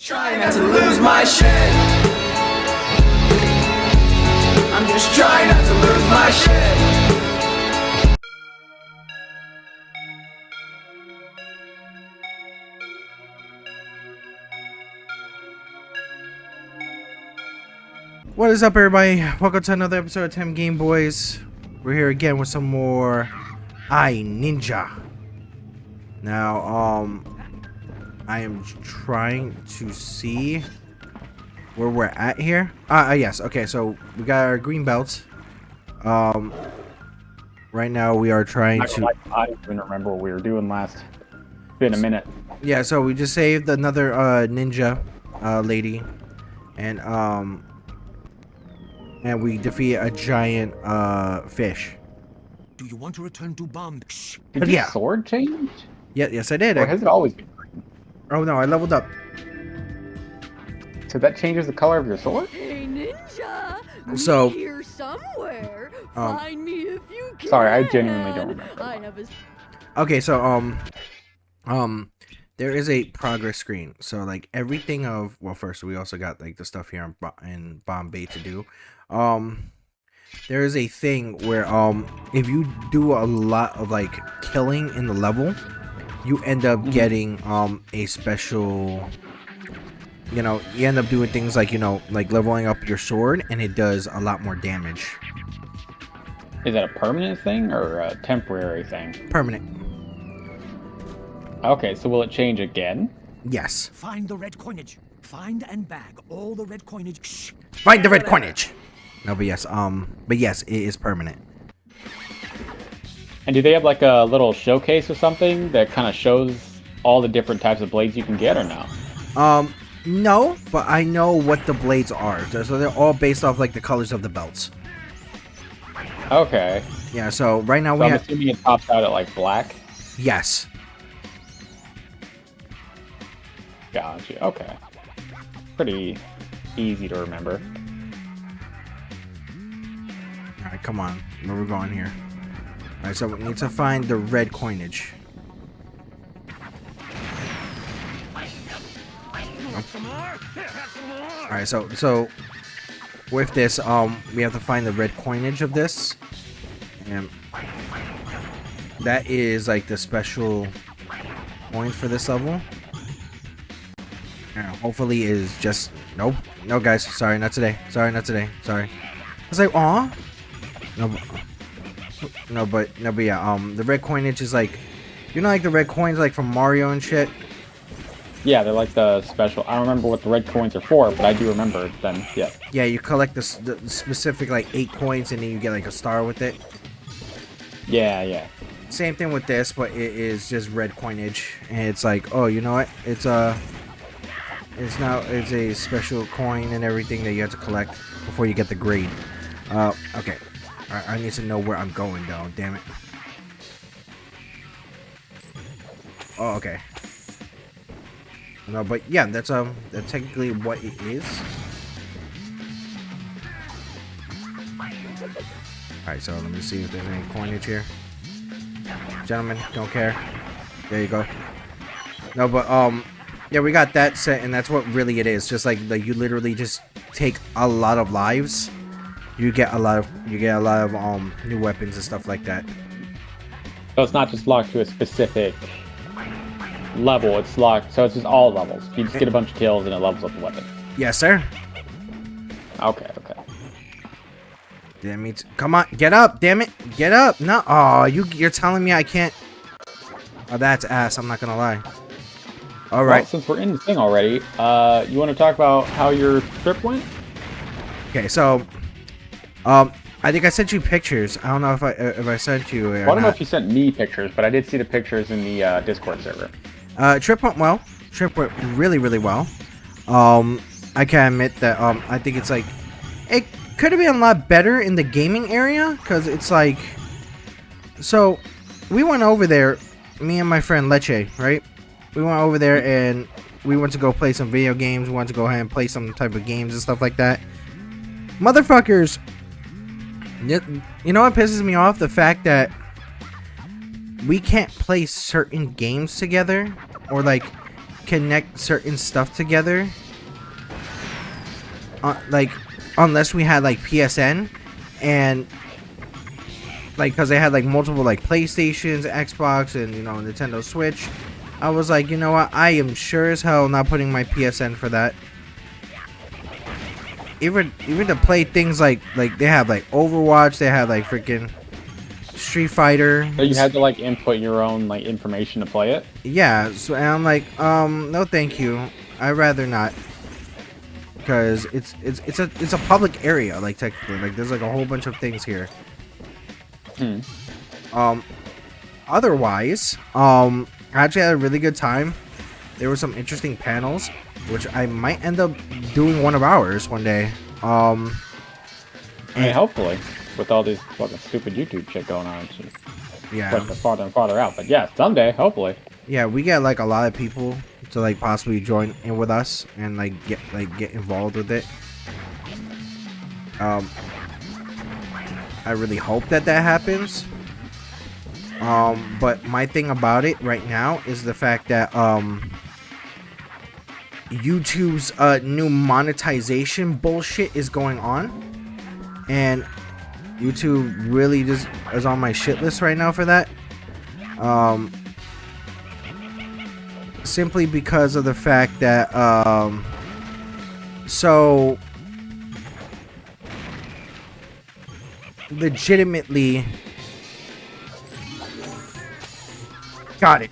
Trying not to lose my shit. I'm just trying not to lose my shit. What is up, everybody? Welcome to another episode of TemGameBoyz. We're here again with some more Ninja. Now, I am trying to see where we're at here. Yes. Okay, so we got our green belts. Right now we are trying to. I don't even remember what we were doing last. It's been a minute. Yeah. So we just saved another ninja lady, and we defeat a giant fish. Do you want to return to bomb? Did your sword change? Yeah. Yes, I did. Or has it always been green? Oh no, I leveled up. So that changes the color of your sword? Hey ninja! So here somewhere. Find me if you can. Sorry, I genuinely don't remember. I have a... Okay, so there is a progress screen. So like everything of first we also got like the stuff here in Bombay to do. There is a thing where if you do a lot of like killing in the level, you end up getting a special. You end up doing things like like leveling up your sword, and it does a lot more damage. Is that a permanent thing or a temporary thing? Permanent. Okay, so will it change again? Yes. Find the red coinage. Find and bag all the red coinage. Shh. Find the red coinage. No, but yes, it is permanent. And do they have like a little showcase or something that kind of shows all the different types of blades you can get, or no? No, but I know what the blades are. So they're all based off like the colors of the belts. Okay. Yeah, so right now So we I'm have. assuming it tops out at like black? Yes. Gotcha, okay. Pretty easy to remember. Alright, come on. Where we going here? Alright, so we need to find the red coinage. Alright, so with this, we have to find the red coinage of this. And that is like the special coin for this level. And hopefully is just no guys, sorry, not today. Sorry. I was like, aw. No, but yeah, the red coinage is like, like the red coins like from Mario and shit. Yeah, they're like the special. I don't remember what the red coins are for, but I do remember them. Yeah. Yeah, you collect the specific like 8 coins, and then you get like a star with it. Yeah. Same thing with this, but it is just red coinage, and it's like, oh, you know what? It's a special coin and everything that you have to collect before you get the grade. Okay. I need to know where I'm going though. Damn it. Oh, okay. No, but yeah, that's technically what it is. Alright, so let me see if there's any coinage here. Gentlemen, don't care. There you go. No, but yeah, we got that set, and that's what really it is. Just like you literally just take a lot of lives. You get a lot of new weapons and stuff like that. So it's not just locked to a specific level, it's locked, so it's just all levels. You just get a bunch of kills and it levels up the weapon. Yes, sir. Okay. Damn it. Come on, get up, damn it. Get up. No. Oh, you're telling me I can't. Oh, that's ass, I'm not gonna lie. All right. Well, since we're in the thing already, you want to talk about how your trip went? Okay, so I think I sent you pictures. I don't know if I sent you or Well, I don't know not. if you sent me pictures, but I did see the pictures in the Discord server. Trip went well. Trip went really, really well. I can admit that I think it's like it could have been a lot better in the gaming area, because it's like, so we went over there, me and my friend Leche, right? We went over there and we went to go play some video games. We wanted to go ahead and play some type of games and stuff like that. Motherfuckers, you know what pisses me off? The fact that we can't play certain games together, or like connect certain stuff together. Like, unless we had like PSN, and like, because they had like multiple like PlayStations, Xbox, and you know, Nintendo Switch. I was like, you know what? I am sure as hell not putting my PSN for that. Even to play things like they have like Overwatch, they have like freaking Street Fighter. So you had to like input your own like information to play it? Yeah, so and I'm like, no thank you. I'd rather not. Because it's a public area, like technically. Like there's like a whole bunch of things here. Otherwise, I actually had a really good time. There were some interesting panels, which I might end up doing one of ours one day. I mean, hopefully, with all these fucking stupid YouTube shit going on, it's just pushing it farther and farther out. But yeah, someday, hopefully. Yeah, we get like a lot of people to like possibly join in with us and like get involved with it. I really hope that happens. But my thing about it right now is the fact that YouTube's new monetization bullshit is going on, and YouTube really just is on my shit list right now for that. Simply because of the fact that so legitimately got it.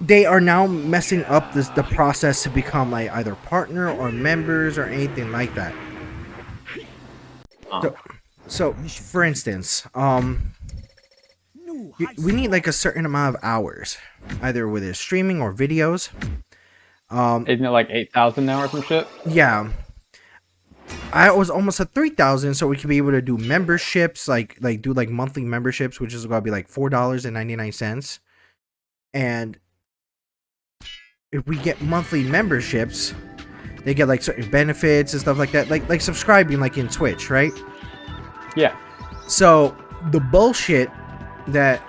They are now messing up the process to become like either partner or members or anything like that. So for instance, we need like a certain amount of hours, either with his streaming or videos. Isn't it like 8,000 now or some shit? Yeah. I was almost at 3,000, so we could be able to do memberships, like do like monthly memberships, which is gonna be like $4.99. And if we get monthly memberships, they get like certain benefits and stuff like that, like subscribing, like in Twitch, right? Yeah. So the bullshit that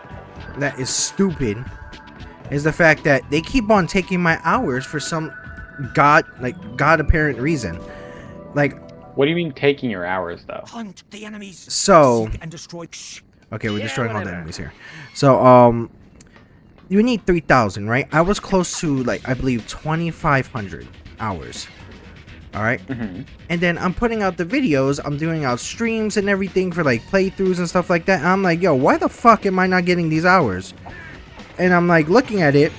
is stupid is the fact that they keep on taking my hours for some god apparent reason. Like, what do you mean taking your hours though? Hunt the enemies. So Seek and destroy. okay, we're destroying all the enemies here. So you need 3,000, right? I was close to like, I believe 2,500 hours. All right. And then I'm putting out the videos, I'm doing out streams and everything for like playthroughs and stuff like that, and I'm like, yo, why the fuck am I not getting these hours? And I'm like looking at it,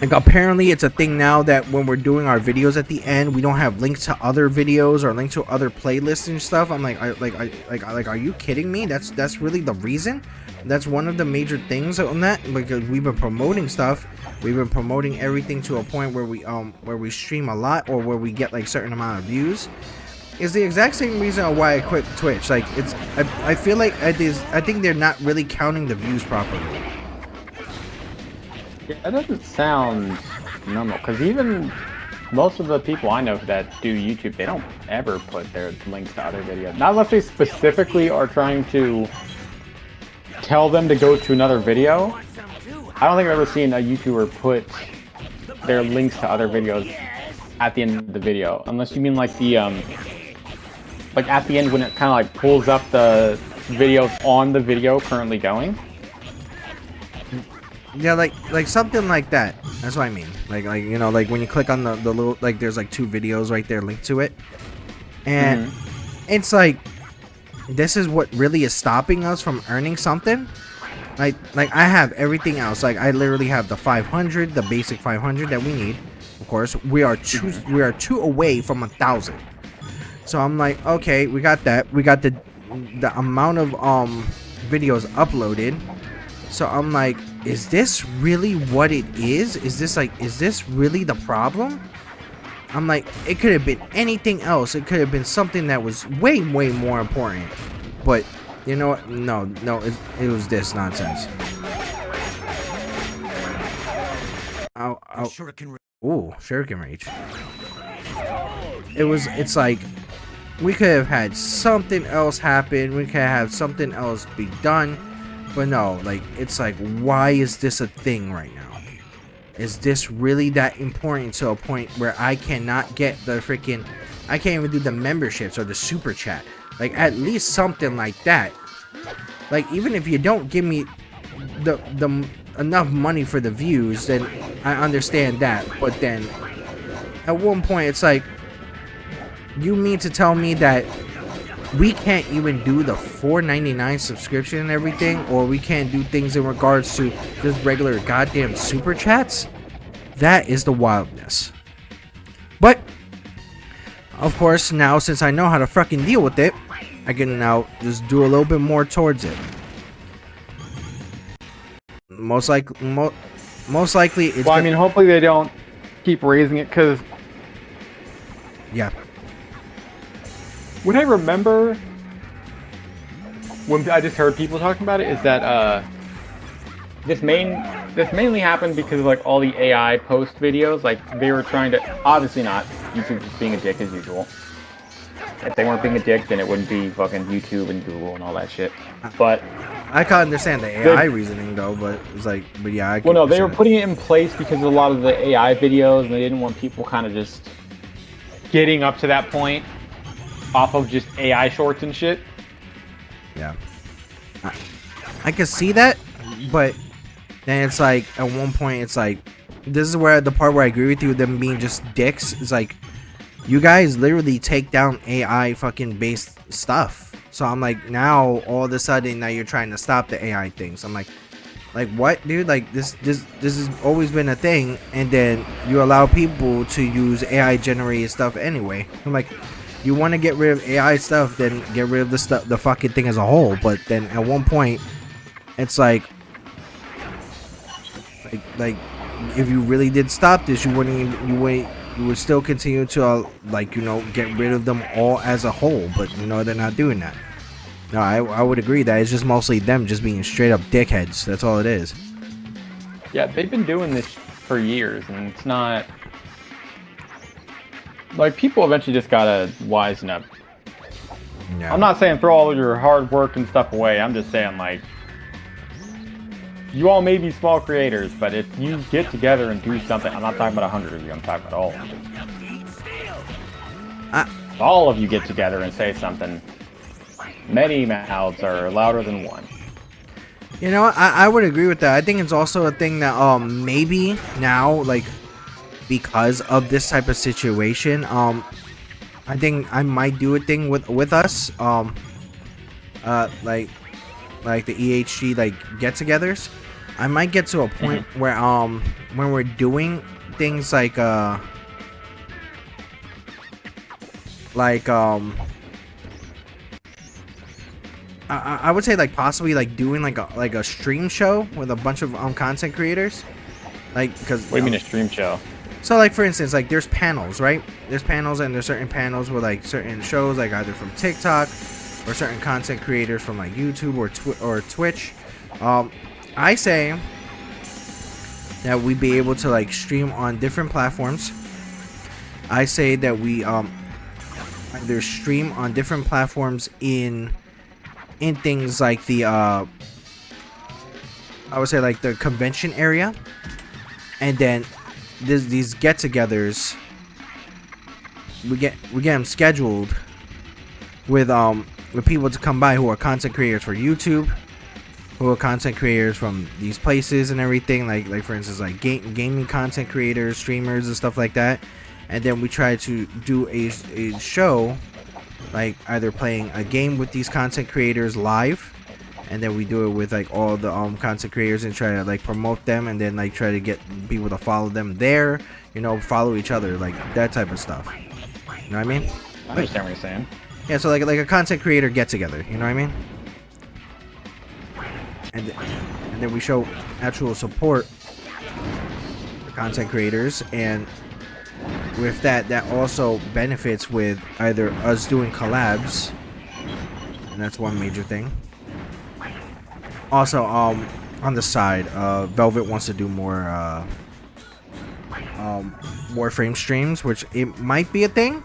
like apparently it's a thing now that when we're doing our videos at the end, we don't have links to other videos or links to other playlists and stuff. I'm like, are you kidding me? That's really the reason? That's one of the major things on that, because we've been promoting stuff. We've been promoting everything to a point where we stream a lot, or where we get like certain amount of views. Is the exact same reason why I quit Twitch. Like I feel like I think they're not really counting the views properly. Yeah, that doesn't sound normal, because even most of the people I know that do YouTube, they don't ever put their links to other videos. Not unless they specifically are trying to tell them to go to another video. I don't think I've ever seen a YouTuber put their links to other videos at the end of the video, unless you mean like the like at the end when it kind of like pulls up the videos on the video currently going. Yeah, like something like that. That's what I mean. Like you know, like when you click on the little, like there's like 2 videos right there linked to it, and it's like, this is what really is stopping us from earning something. Like I have everything else. Like I literally have the 500, the basic 500 that we need. Of course, we are two away from 1,000. So I'm like, okay, we got that. We got the amount of videos uploaded. So I'm like, is this really what it is? Is this really the problem? I'm like, it could have been anything else. It could have been something that was way more important. But you know what? No, it was this nonsense. Ooh, Shuriken Rage. It's like, we could have had something else happen. We could have something else be done. But no, like, it's like, why is this a thing right now? Is this really that important to a point where I cannot get the freaking, I can't even do the memberships or the super chat? Like, at least something like that. Like, even if you don't give me the enough money for the views, then I understand that. But then at one point it's like, you mean to tell me that we can't even do the $4.99 subscription and everything, or we can't do things in regards to just regular goddamn super chats? That is the wildness. But of course, now since I know how to fucking deal with it, I can now just do a little bit more towards it. Most likely it's well, I mean, hopefully they don't keep raising it, because yeah. What I remember when I just heard people talking about it is that this mainly happened because of like all the AI post videos. Like, they were trying to, obviously not, YouTube just being a dick as usual. If they weren't being a dick, then it wouldn't be fucking YouTube and Google and all that shit. But I can understand the AI reasoning though, but it's like, but yeah, well, no, they were putting it in place because of a lot of the AI videos, and they didn't want people kind of just getting up to that point off of just AI shorts and shit. Yeah, I can see that, but then it's like at one point it's like, this is where the part where I agree with you, them being just dicks. It's like, you guys literally take down AI fucking based stuff. So I'm like, now all of a sudden now you're trying to stop the AI things. I'm like what, dude? Like this has always been a thing, and then you allow people to use AI generated stuff anyway. I'm like, you want to get rid of AI stuff, then get rid of the fucking thing as a whole. But then at one point, it's like if you really did stop this, you would still continue to like, you know, get rid of them all as a whole. But you know, they're not doing that. No, I would agree that it's just mostly them just being straight up dickheads. That's all it is. Yeah, they've been doing this for years, and it's not like, people eventually just gotta wisen up. Yeah. I'm not saying throw all your hard work and stuff away. I'm just saying, like, you all may be small creators, but if you get together and do something, I'm not talking about 100 of you, I'm talking about all of you. If all of you get together and say something, many mouths are louder than one. You know, I would agree with that. I think it's also a thing that maybe now, like, because of this type of situation, I think I might do a thing with us, like the EHG like get-togethers. I might get to a point where when we're doing things like I would say like possibly like doing like a stream show with a bunch of content creators, like, because What do you mean a stream show? so like, for instance, like there's panels, right? There's panels, and there's certain panels with like certain shows, like either from TikTok or certain content creators from like YouTube or Twitch. I say that we be able to like stream on different platforms. I say that we either stream on different platforms in things like the I would say like the convention area, and then these get-togethers, we get them scheduled with people to come by who are content creators for YouTube, who are content creators from these places and everything, like for instance like gaming content creators, streamers and stuff like that. And then we try to do a show, like either playing a game with these content creators live, and then we do it with like all the content creators and try to like promote them, and then like try to get people to follow them there, you know, follow each other, like that type of stuff. You know what I mean? I understand what you're saying. Yeah, so like a content creator get together, you know what I mean? And then we show actual support for content creators, and with that also benefits with either us doing collabs, and that's one major thing. Also, on the side, Velvet wants to do more Warframe streams, which it might be a thing.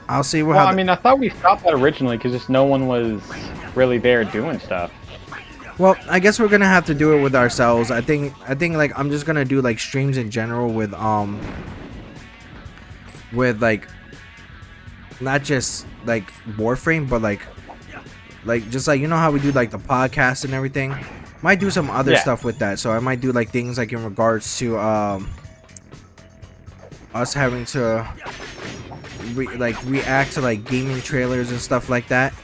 I'll see I mean, I thought we stopped that originally because just no one was really there doing stuff. Well, I guess we're gonna have to do it with ourselves. I think like I'm just gonna do like streams in general with like not just like Warframe, but like just like, you know how we do like the podcast and everything. Might do some other stuff with that. So I might do like things like in regards to us having to react to like gaming trailers and stuff like that.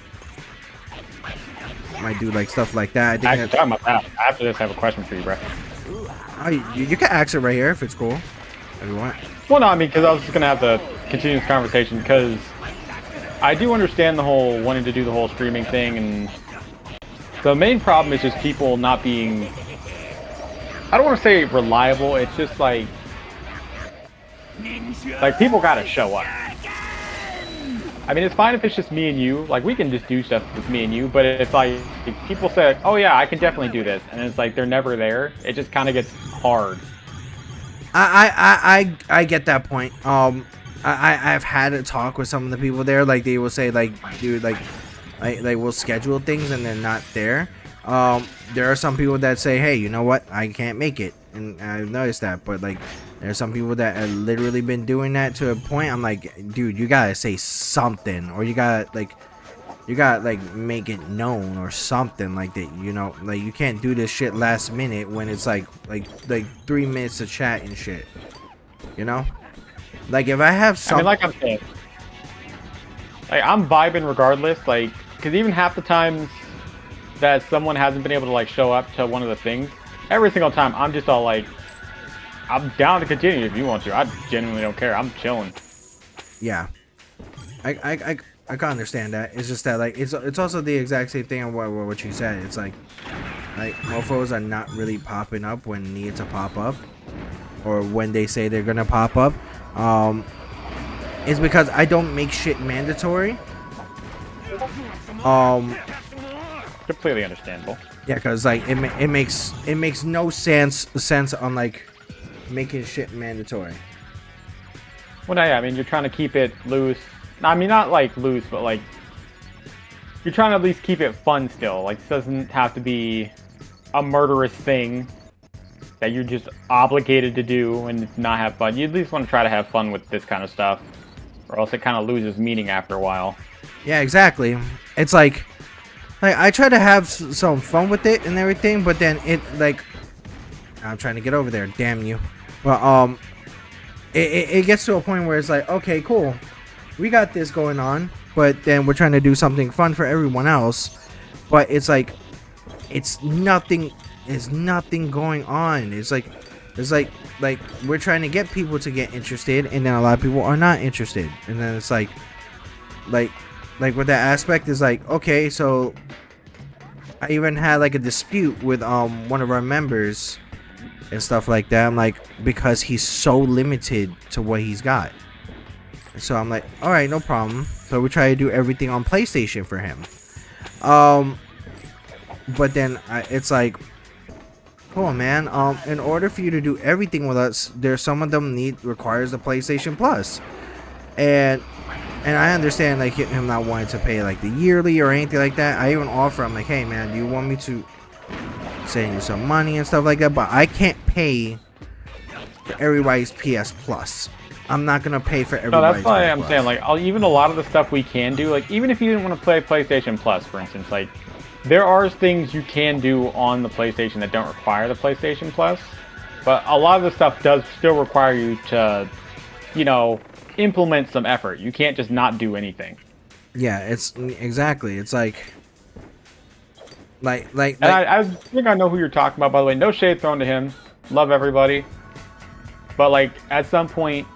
Might do like stuff like that. I think Actually, talking about that, after this, I have a question for you, bro. Oh, you can ask it right here if it's cool. If you want. Well, no, I mean, because I was just gonna have to continue this conversation, because I do understand the whole wanting to do the whole streaming thing, and the main problem is just people not being, I don't want to say reliable, it's just like people gotta show up. I mean, it's fine if it's just me and you, like we can just do stuff with me and you, but if like if people say like, oh yeah, I can definitely do this, and it's like they're never there, it just kind of gets hard. I get that point. I've had a talk with some of the people there, like they will say like, dude, like we'll schedule things and they're not there. There are some people that say, hey, you know what, I can't make it, and I've noticed that. But like there's some people that have literally been doing that to a point I'm like, dude, you gotta say something, or you gotta make it known or something like that, you know, like you can't do this shit last minute when it's like 3 minutes to chat and shit, you know. Like if I have some, I mean, like I'm saying, like I'm vibing regardless, like because even half the times that someone hasn't been able to like show up to one of the things, every single time I'm just all like, I'm down to continue if you want to. I genuinely don't care. I'm chilling. Yeah, I can understand that. It's just that like it's also the exact same thing on what you said. It's like mofos are not really popping up when need to pop up, or when they say they're gonna pop up. It's because I don't make shit mandatory. Completely understandable. Yeah, because like it makes no sense on like making shit mandatory. Well, no, yeah, I mean you're trying to keep it loose. I mean, not like loose, but like you're trying to at least keep it fun still. Like it doesn't have to be a murderous thing that you're just obligated to do and not have fun. You at least want to try to have fun with this kind of stuff, or else it kind of loses meaning after a while. Yeah, exactly. It's like I try to have some fun with it and everything, but then it like I'm trying to get over there. Damn you. Well, it gets to a point where it's like, okay, cool, we got this going on, but then we're trying to do something fun for everyone else, but it's like it's nothing. There's nothing going on. It's like we're trying to get people to get interested, and then a lot of people are not interested, and then it's like with that aspect is like, okay, so I even had like a dispute with one of our members and stuff like that. I'm like, because he's so limited to what he's got. So I'm like, all right, no problem. So we try to do everything on PlayStation for him. But then it's like, cool, man. In order for you to do everything with us, there's some of them requires the PlayStation Plus, and I understand like him not wanting to pay like the yearly or anything like that. I even offer him like, hey man, do you want me to send you some money and stuff like that? But I can't pay for everybody's PS Plus. I'm not gonna pay for everybody's. No, that's why PS I'm Plus. saying like even a lot of the stuff we can do, like even if you didn't want to play PlayStation Plus, for instance, like there are things you can do on the PlayStation that don't require the PlayStation Plus, but a lot of the stuff does still require you to, you know, implement some effort. You can't just not do anything. Yeah, it's exactly. It's like. And I think I know who you're talking about, by the way. No shade thrown to him. Love everybody. But like at some point,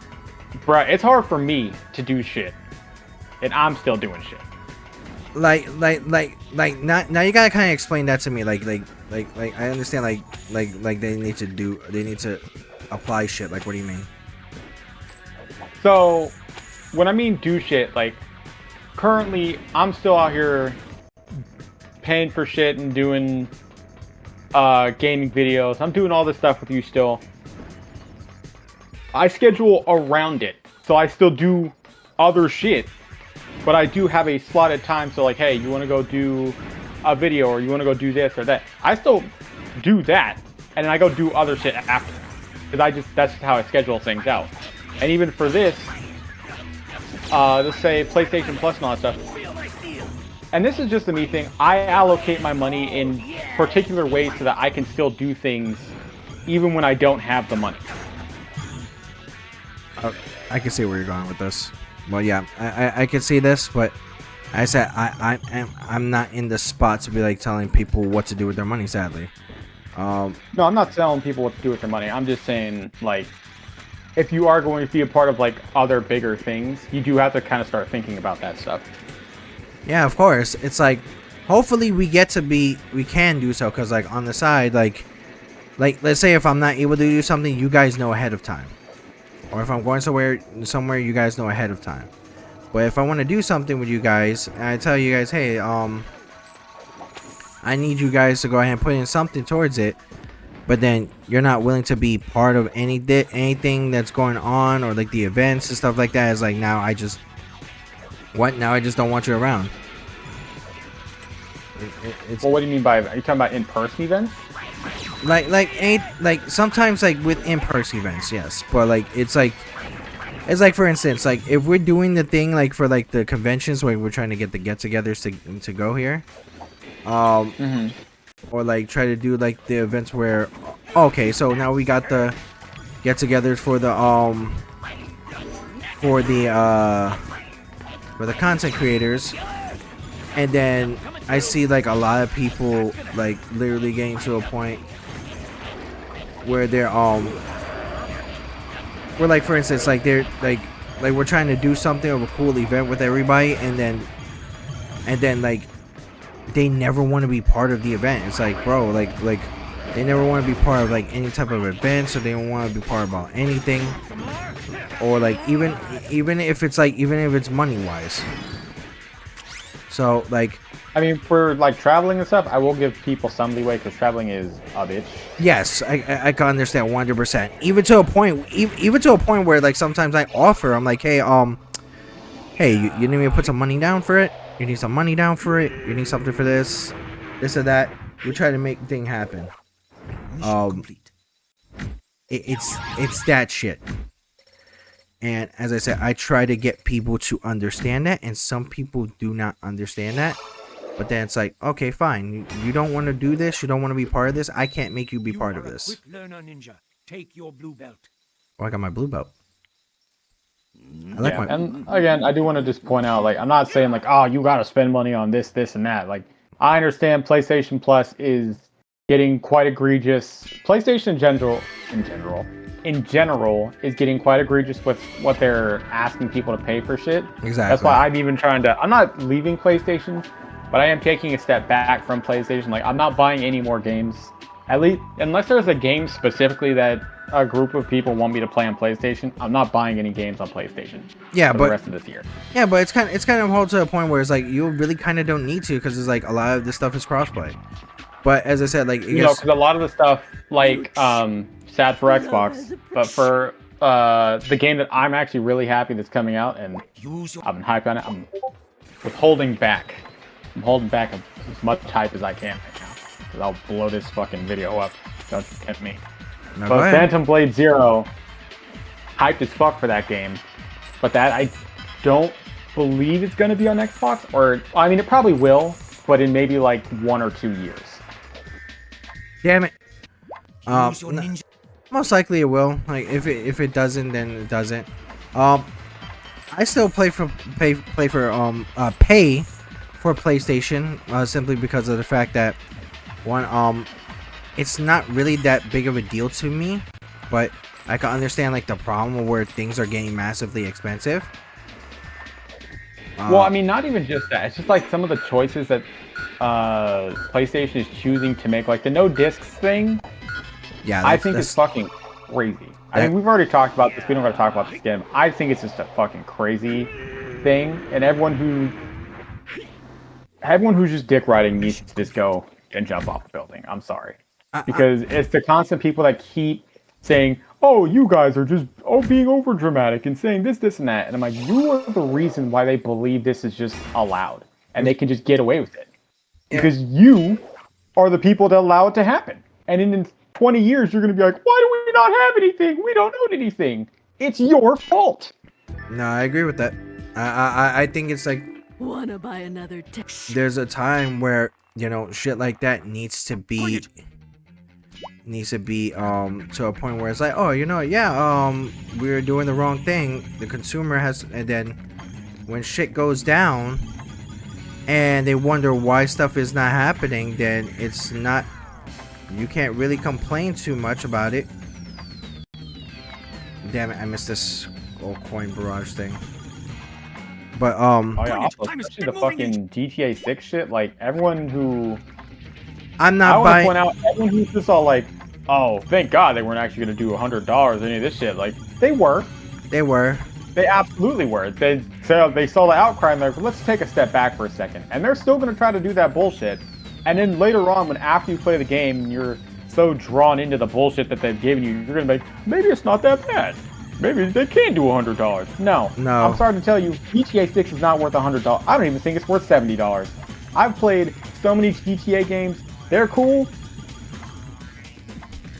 bruh, it's hard for me to do shit, and I'm still doing shit. Now you gotta kind of explain that to me. Like I understand. Like they need to apply shit. Like, what do you mean? So, when I mean do shit, like currently I'm still out here paying for shit and doing gaming videos. I'm doing all this stuff with you still. I schedule around it, so I still do other shit, but I do have a slotted time. So like, hey, you want to go do a video, or you want to go do this or that, I still do that, and then I go do other shit after. Because that's how I schedule things out. And even for this, let's say PlayStation Plus and all that stuff. And this is just the me thing. I allocate my money in particular ways so that I can still do things even when I don't have the money. I can see where you're going with this. Well, yeah, I can see this, but I said I'm not in the spot to be like telling people what to do with their money. Sadly. No, I'm not telling people what to do with their money. I'm just saying, like, if you are going to be a part of like other bigger things, you do have to kind of start thinking about that stuff. Yeah, of course. It's like, hopefully we can do so, because like on the side, like let's say if I'm not able to do something, you guys know ahead of time. Or if I'm going somewhere you guys know ahead of time. But if I want to do something with you guys, and I tell you guys, hey, I need you guys to go ahead and put in something towards it, but then you're not willing to be part of anything that's going on, or like the events and stuff like that, it's like, now I just don't want you around. Well, what do you mean by, are you talking about in-person events? Like sometimes like with in-person events, yes, but like it's like for instance, like if we're doing the thing like for like the conventions where we're trying to get the get-togethers to go here, or like try to do like the events where, okay, so now we got the get-togethers for the content creators, and then I see like a lot of people like literally getting to a point where they're where like for instance like they're like we're trying to do something of a cool event with everybody, and then like they never want to be part of the event. It's like, bro, like they never want to be part of like any type of event, so they don't want to be part about anything, or like even if it's money wise. So like, I mean, for like traveling and stuff, I will give people some leeway because traveling is a bitch. Yes, I can understand 100%. Even to a point where like sometimes I offer, I'm like, hey, hey, you need me to put some money down for it? You need some money down for it? You need something for this or that? We try to make the thing happen. It's that shit. And as I said, I try to get people to understand that, and some people do not understand that. But then it's like, okay, fine. You don't want to do this. You don't want to be part of this. I can't make you be part of this. Quick learner ninja. Take your blue belt. Oh, I got my blue belt. And again, I do want to just point out, like, I'm not saying like, oh, you got to spend money on this, and that. Like, I understand PlayStation Plus is getting quite egregious. PlayStation in general is getting quite egregious with what they're asking people to pay for shit. Exactly. That's why I'm even trying to, I'm not leaving PlayStation, but I am taking a step back from PlayStation. Like, I'm not buying any more games, at least unless there's a game specifically that a group of people want me to play on PlayStation. I'm not buying any games on PlayStation. Yeah, for but the rest of this year. Yeah, but it's kind of hold to a point where it's like you really kind of don't need to, because it's like a lot of this stuff is crossplay. But as I said, like, because a lot of the stuff, like, sad for Xbox, but for the game that I'm actually really happy that's coming out, and I've been hyped on it, I'm holding back. I'm holding back as much hype as I can right now, because I'll blow this fucking video up. Don't tempt me. No, but Phantom Blade Zero, hyped as fuck for that game, but that I don't believe it's going to be on Xbox, or, I mean, it probably will, but in maybe like 1 or 2 years. Damn it. Most likely it will. Like, if it doesn't, then it doesn't. I still pay for PlayStation, simply because of the fact that one, it's not really that big of a deal to me, but I can understand like the problem where things are getting massively expensive. Well, I mean, not even just that. It's just like some of the choices that PlayStation is choosing to make, like the no discs thing. Yeah, I think it's fucking crazy. I mean, we've already talked about this. We don't got to talk about this again. I think it's just a fucking crazy thing, and everyone who's just dick riding needs to just go and jump off the building. I'm sorry, because it's the constant people that keep saying, "Oh, you guys are just being over dramatic and saying this, and that," and I'm like, you are the reason why they believe this is just allowed and they can just get away with it. because you are the people that allow it to happen. And in 20 years, you're going to be like, why do we not have anything? We don't own anything. It's your fault. No, I agree with that. I think it's like Wanna buy another there's a time where, you know, shit like that needs to be to a point where it's like, oh, you know, yeah, we're doing the wrong thing. The consumer has, and then when shit goes down and they wonder why stuff is not happening, then it's not, you can't really complain too much about it. Damn it, I missed this old coin barrage thing. But oh yeah, also, especially the fucking GTA 6 shit. Like everyone who I'm not I want to buying. point out everyone who's just all like, oh, thank God they weren't actually gonna do $100 any of this shit. Like they were. They absolutely were. They saw the outcry and they're like, let's take a step back for a second. And they're still gonna try to do that bullshit. And then later on, when after you play the game and you're so drawn into the bullshit that they've given you, you're gonna be like, maybe it's not that bad. Maybe they can do $100. No. I'm starting to tell you, GTA 6 is not worth $100. I don't even think it's worth $70. I've played so many GTA games. They're cool.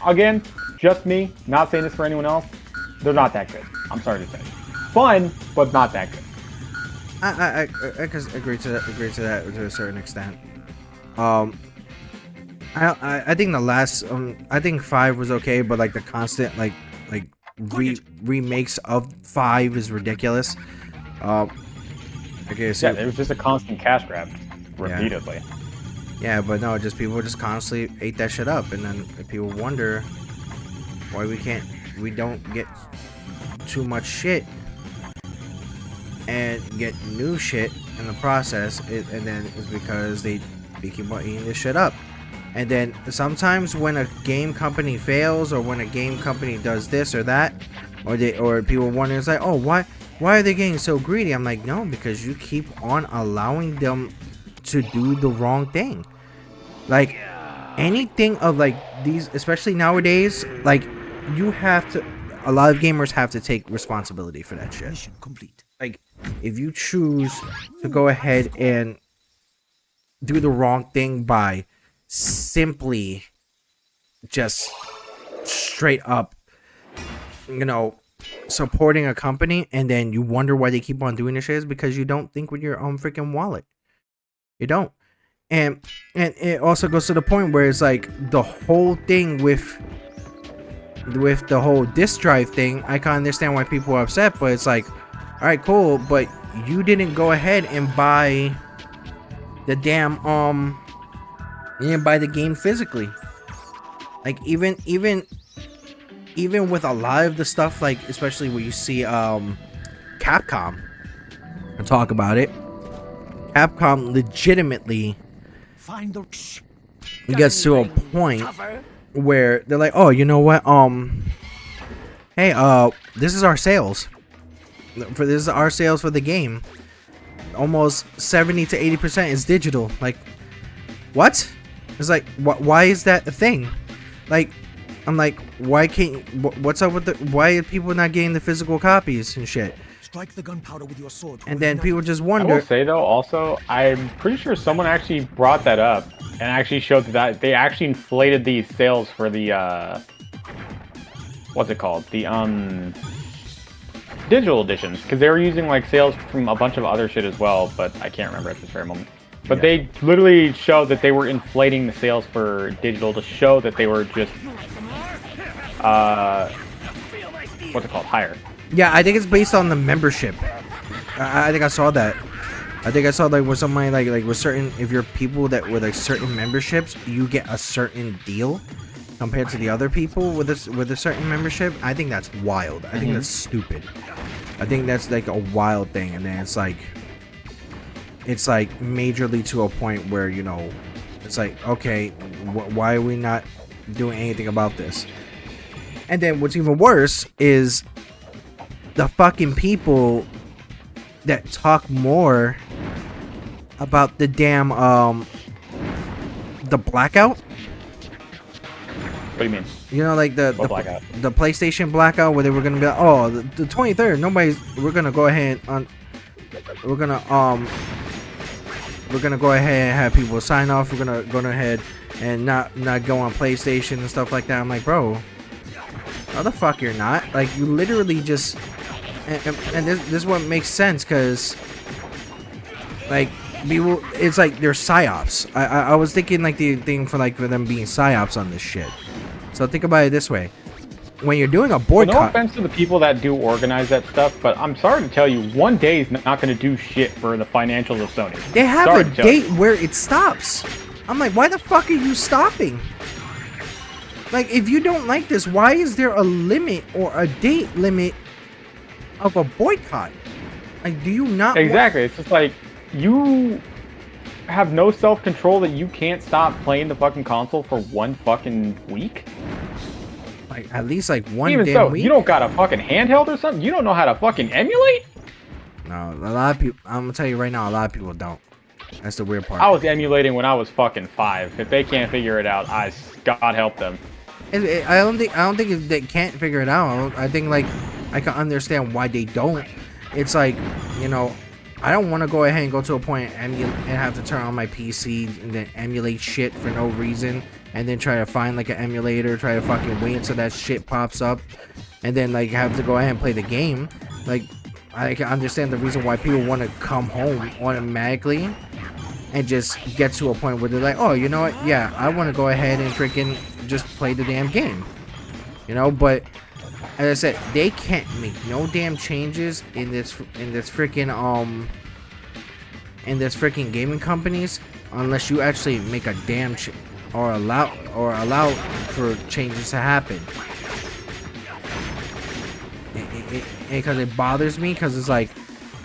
Again, just me. Not saying this for anyone else. They're not that good. I'm sorry to say. Fun, but not that good. I agree to that to a certain extent. I think the last I think 5 was okay, but like the constant like remakes of 5 is ridiculous. Okay, so yeah, it was just a constant cash grab repeatedly. Yeah, but no, just people just constantly ate that shit up, and then people wonder why we don't get too much shit and get new shit in the process, and then it's because they keep on eating this shit up. And then sometimes when a game company fails, or when a game company does this or that, or people wonder, it's like, oh, why are they getting so greedy? I'm like, no, because you keep on allowing them to do the wrong thing. Like anything of like these, especially nowadays, like you have to, a lot of gamers have to take responsibility for that shit. Mission complete. Like if you choose to go ahead and do the wrong thing by simply just straight up, you know, supporting a company, and then you wonder why they keep on doing this shit, is because you don't think with your own freaking wallet. You don't. And it also goes to the point where it's like the whole thing with the whole disk drive thing, I can understand why people are upset, but it's like, all right, cool, but you didn't go ahead and buy the damn you didn't buy the game physically. Like even with a lot of the stuff, like especially when you see Capcom and talk about it, Capcom legitimately gets to a point where they're like, oh, you know what, hey, this is our sales for the game. Almost 70 to 80% is digital. Like, what? It's like, why is that a thing? Like, I'm like, why can't? What's up with the? Why are people not getting the physical copies and shit? Strike the gunpowder with your sword. And then people just I wonder. will say though, also, I'm pretty sure someone actually brought that up and actually showed that they actually inflated the sales for the what's it called? The digital editions, because they were using like sales from a bunch of other shit as well, but I can't remember at this very moment. But yeah, they literally showed that they were inflating the sales for digital to show that they were just what's it called? Higher. Yeah, I think it's based on the membership. I think I saw that. I think I saw like with somebody like with certain, if you're people that with like certain memberships, you get a certain deal compared to the other people with a certain membership. I think that's wild. I think that's stupid. I think that's like a wild thing, and then it's like majorly to a point where, you know, it's like, okay, why are we not doing anything about this? And then what's even worse is the fucking people that talk more about the damn the blackout. What do you mean? You know, like the PlayStation blackout, where they were gonna be like, oh, the 23rd, we're gonna go ahead on, we're gonna we're gonna go ahead and have people sign off. We're gonna go ahead and not go on PlayStation and stuff like that. I'm like, bro, how the fuck you're not? Like, you literally just and this one makes sense because like people, it's like they're psyops. I was thinking like the thing for them being psyops on this shit. So think about it this way: when you're doing a boycott. Well, no offense to the people that do organize that stuff, but I'm sorry to tell you, one day is not going to do shit for the financials of Sony. They have a date where it stops. I'm like, why the fuck are you stopping? Like, if you don't like this, why is there a limit or a date limit of a boycott? Like, do you not? Exactly. It's just like, you have no self-control that you can't stop playing the fucking console for one fucking week? Like, at least like one Even damn so, week? you don't got a fucking handheld or something? You don't know how to fucking emulate? No, a lot of people, I'm gonna tell you right now, a lot of people don't. That's the weird part. I was emulating when I was fucking 5. If they can't figure it out, God help them. I don't think if they can't figure it out. I think like I can understand why they don't. It's like, you know, I don't want to go ahead and go to a point and have to turn on my PC and then emulate shit for no reason, and then try to find like an emulator, try to fucking wait until that shit pops up, and then like have to go ahead and play the game. Like, I can understand the reason why people want to come home automatically and just get to a point where they're like, oh, you know what? Yeah, I want to go ahead and freaking just play the damn game. You know, but as I said, they can't make no damn changes in this freaking gaming companies unless you actually make a damn or allow for changes to happen. Because it bothers me, because it's like,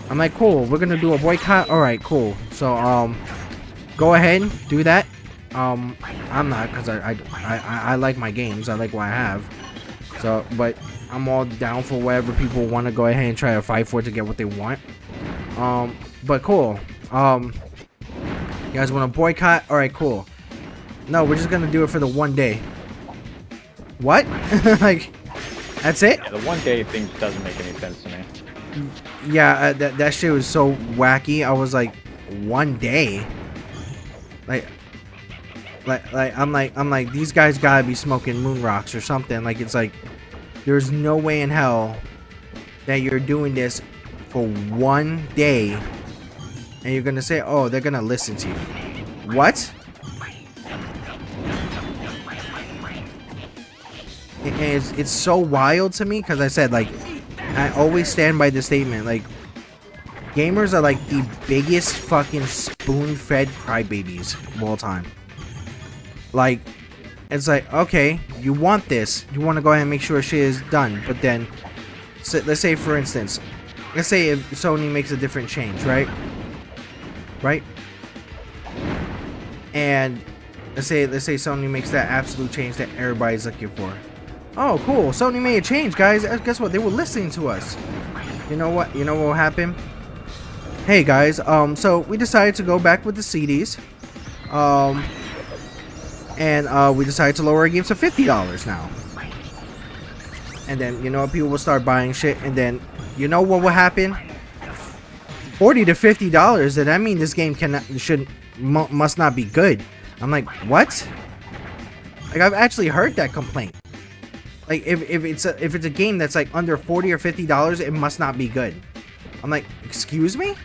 I'm like, cool, we're gonna do a boycott. All right, cool. So go ahead, do that. I'm not, because I like my games. I like what I have. So, but I'm all down for whatever people want to go ahead and try to fight for to get what they want. But cool. You guys want to boycott? All right, cool. No, we're just gonna do it for the one day. What? Like, that's it? Yeah, the one day thing doesn't make any sense to me. Yeah, that shit was so wacky. I was like, one day? Like I'm like these guys gotta be smoking moon rocks or something. Like, it's like, there's no way in hell that you're doing this for one day and you're gonna say, oh, they're gonna listen to you. What? It's so wild to me, because I said, like, I always stand by the statement, like, gamers are like the biggest fucking spoon-fed crybabies of all time. Like, it's like, okay, you want this, you want to go ahead and make sure shit is done, but then, so, let's say for instance, let's say if Sony makes a different change, right? And let's say Sony makes that absolute change that everybody's looking for. Oh, cool, Sony made a change, guys. Guess what? They were listening to us. You know what? You know what will happen? Hey guys, so we decided to go back with the CDs. And we decided to lower our games to $50 now. And then, you know, people will start buying shit, and then, you know what will happen? $40 to $50, then that means this game must not be good. I'm like, what? Like, I've actually heard that complaint. Like, if it's a game that's like under $40 or $50, it must not be good. I'm like, excuse me?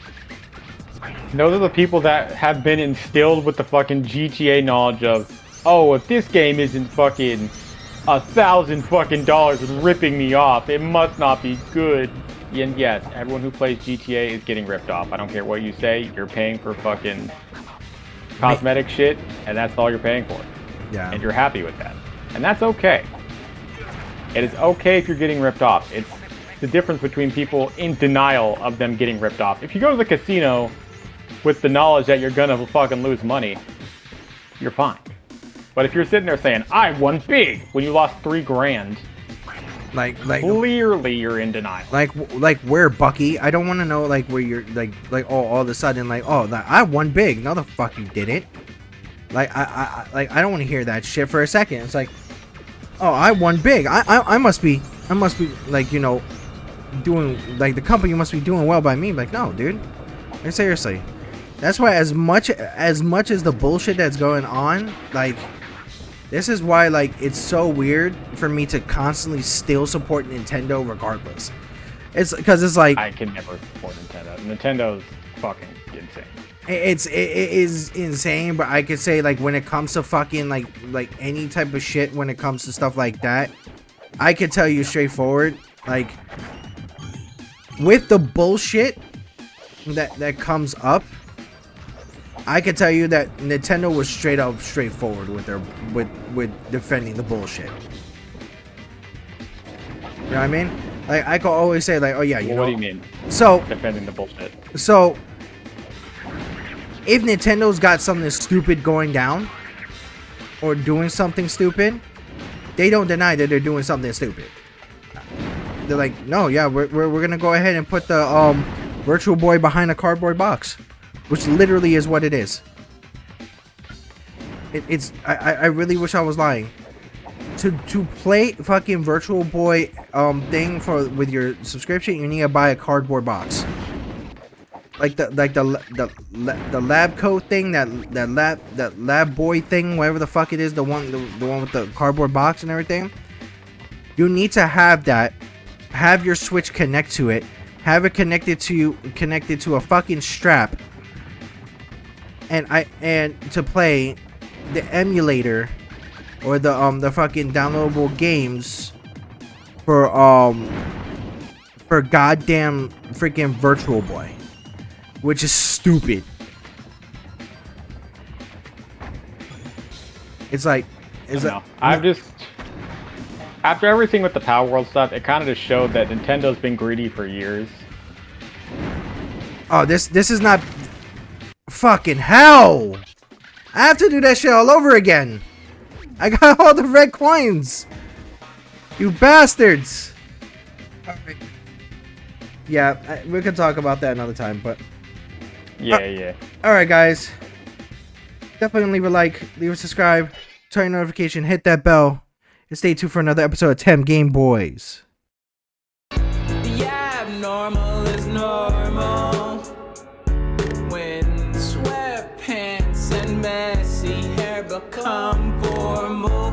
Those are the people that have been instilled with the fucking GTA knowledge of, oh, if this game isn't fucking $1,000 fucking dollars and ripping me off, it must not be good. And yes, everyone who plays GTA is getting ripped off. I don't care what you say, you're paying for fucking cosmetic shit, and that's all you're paying for. Yeah. And you're happy with that. And that's okay. It is okay if you're getting ripped off. It's the difference between people in denial of them getting ripped off. If you go to the casino with the knowledge that you're gonna fucking lose money, you're fine. But if you're sitting there saying, I won big, when you lost $3 grand, like clearly you're in denial. Like where, Bucky? I don't want to know like where you're like oh, all of a sudden like, oh, I won big. No, the fuck you didn't. Like I don't want to hear that shit for a second. It's like, oh, I won big. I must be like, you know, doing, like, the company must be doing well by me. Like, no, dude. Like, seriously. That's why as much as the bullshit that's going on, like, this is why, like, it's so weird for me to constantly still support Nintendo regardless. It's because it's like I can never support Nintendo. Nintendo's fucking insane. It is insane, but I could say, like, when it comes to fucking like any type of shit, when it comes to stuff like that, I could tell you straightforward, like, with the bullshit that comes up, I could tell you that Nintendo was straightforward with their with defending the bullshit. You know what I mean? Like, I could always say, like, oh yeah, you know. What do you mean? So defending the bullshit. So if Nintendo's got something stupid going down or doing something stupid, they don't deny that they're doing something stupid. They're like, no, yeah, we're gonna go ahead and put the Virtual Boy behind a cardboard box, which literally is what it is. I really wish I was lying. To play fucking Virtual Boy thing with your subscription, you need to buy a cardboard box. Like the lab coat thing, that lab boy thing, whatever the fuck it is, the one with the cardboard box and everything. You need to have that. Have your Switch connect to it. Have it connected to a fucking strap. And to play the emulator or the fucking downloadable games for goddamn freaking Virtual Boy, which is stupid. It's like, I've just, after everything with the Power World stuff, it kind of just showed that Nintendo's been greedy for years. Oh, this is not fucking hell. I have to do that shit all over again. I got all the red coins. You bastards. Alright. Yeah, we could talk about that another time, but Yeah. Alright, guys. Definitely leave a like, leave a subscribe, turn your notification, hit that bell, and stay tuned for another episode of TemGameBoyz. The abnormal is normal when sweatpants and messy hair become formal.